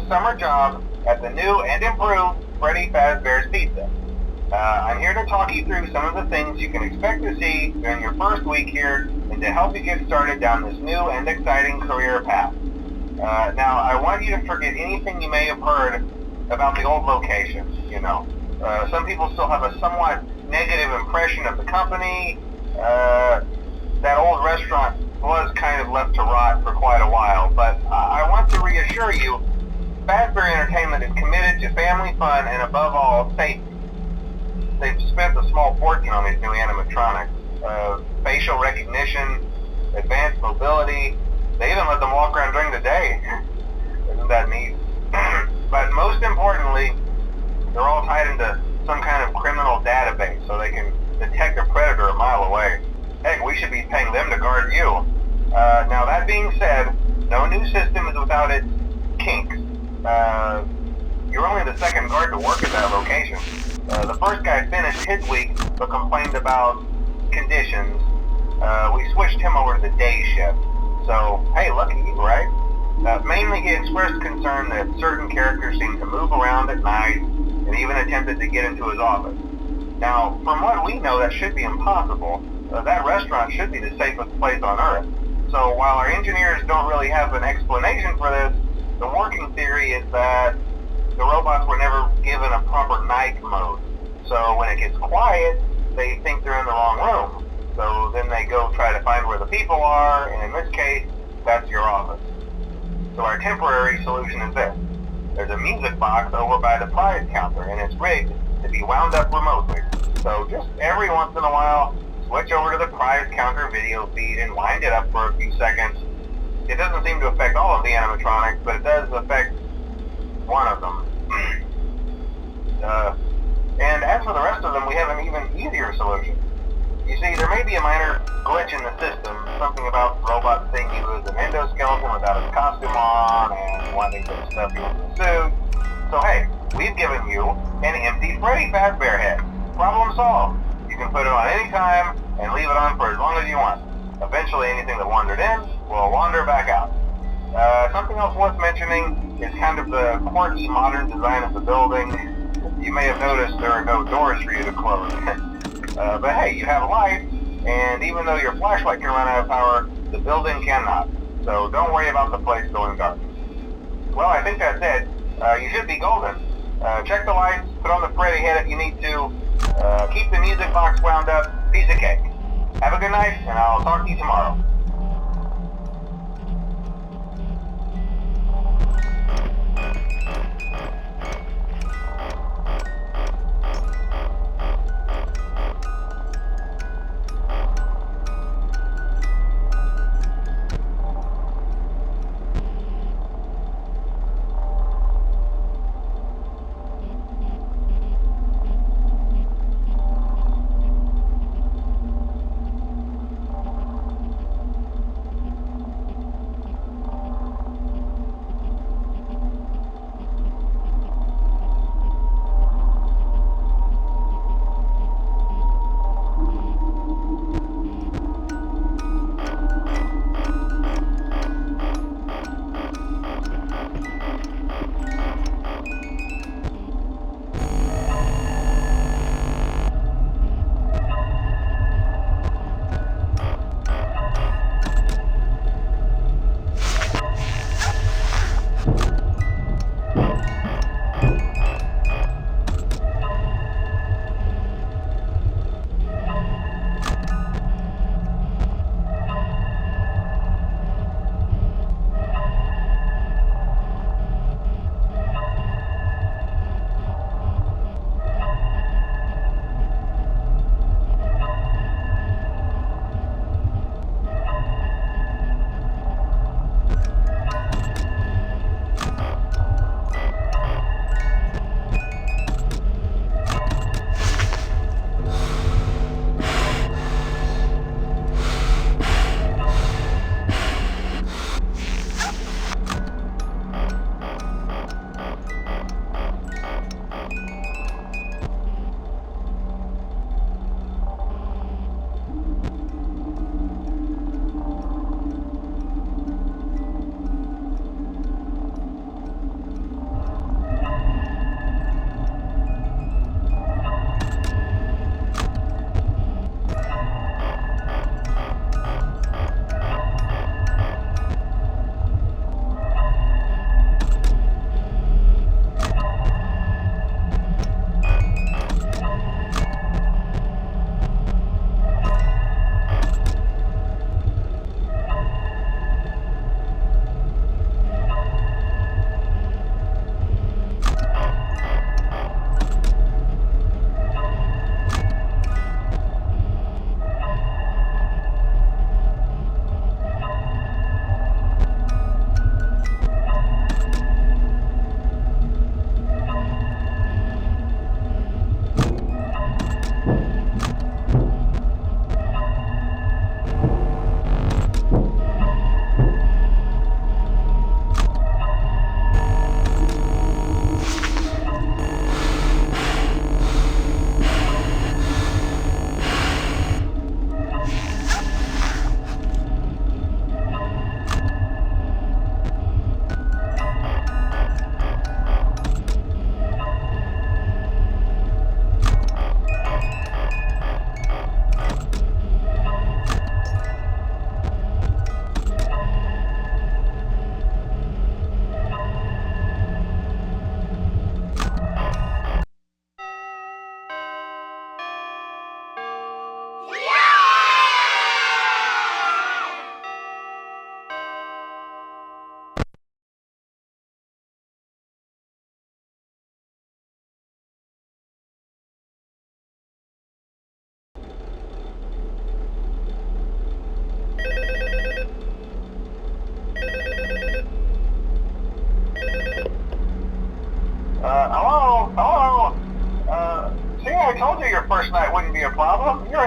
summer job at the new and improved Freddy Fazbear's Pizza. I'm here to talk you through some of the things you can expect to see during your first week here and to help you get started down this new and exciting career path. Now, I want you to forget anything you may have heard about the old location, you know. Some people still have a somewhat negative impression of the company. That old restaurant was kind of left to rot for quite a while, but I want to reassure you, Fazbear Entertainment is committed to family fun and above all, safety. They've spent a small fortune on these new animatronics. Facial recognition, advanced mobility, they even let them walk around during the day. Isn't that neat? But most importantly, they're all tied into some kind of criminal database so they can detect a predator a mile away. Heck, we should be paying them to guard you. Now that being said, no new system is without its kinks. You're only the second guard to work at that location. The first guy finished his week but complained about conditions. We switched him over to the day shift. So, hey, lucky you, right? Mainly he expressed concern that certain characters seemed to move around at night and even attempted to get into his office. Now, from what we know, that should be impossible. That restaurant should be the safest place on Earth. So while our engineers don't really have an explanation for this, the working theory is that the robots were never given a proper night mode. So when it gets quiet, they think they're in the wrong room. So then they go try to find where the people are, and in this case, that's your office. So our temporary solution is this. There's a music box over by the prize counter, and it's rigged to be wound up remotely. So just every once in a while, switch over to the prize counter video feed and wind it up for a few seconds. It doesn't seem to affect all of the animatronics, but it does affect one of them. And as for the rest of them, we have an even easier solution. You see, there may be a minor glitch in the system, something about robots seeing you as an endoskeleton without his costume on and wanting to stuff you into a suit. So hey, we've given you an empty Freddy Fazbear head. Problem solved. You can put it on any time and leave it on for as long as you want. Eventually anything that wandered in will wander back out. Something else worth mentioning is kind of the quirky modern design of the building. You may have noticed there are no doors for you to close. But hey, you have light, and even though your flashlight can run out of power, the building cannot. So don't worry about the place going dark. Well, I think that's it. You should be golden. Check the lights, put on the Freddy head if you need to. Keep the music box wound up. Piece of cake. Have a good night, and I'll talk to you tomorrow.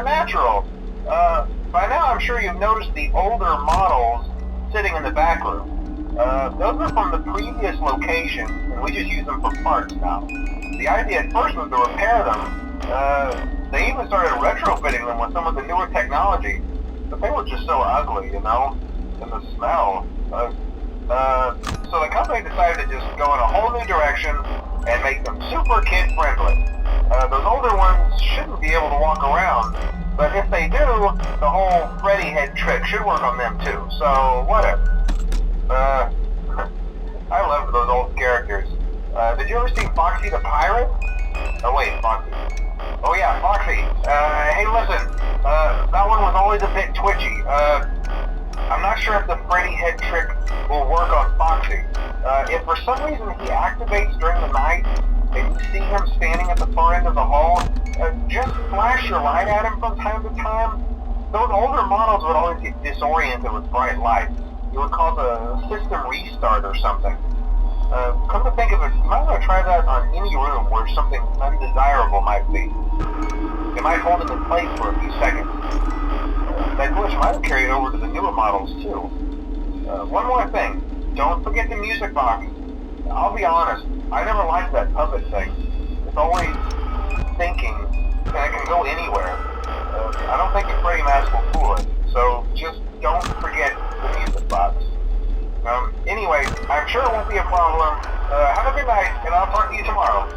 natural. By now I'm sure you've noticed the older models sitting in the back room. Those are from the previous location, and we just use them for parts now. The idea at first was to repair them. They even started retrofitting them with some of the newer technology, but they were just so ugly, you know, and the smell. So the company decided to just go in a whole new direction and make them super kid-friendly. Those older ones shouldn't be able to walk around, but if they do, the whole Freddy head trick should work on them too, so whatever. I loved those old characters. Did you ever see Foxy the Pirate? Oh wait, Foxy. Oh yeah, Foxy. Hey listen, that one was always a bit twitchy. I'm not sure if the Freddy head trick will work on Foxy. If for some reason he activates during the night, and you see him standing at the far end of the hall, just flash your light at him from time to time. Those older models would always get disoriented with bright lights. It would cause a system restart or something. Come to think of it, you might want to try that on any room where something undesirable might be. It might hold him in place for a few seconds. That glitch might have carried over to the newer models too. One more thing, don't forget the music box. I'll be honest, I never liked that puppet thing. It's always thinking, and it can go anywhere. I don't think a Freddy mask will fool it, so just don't forget the music box. Anyway, I'm sure it won't be a problem. Have a good night, and I'll talk to you tomorrow.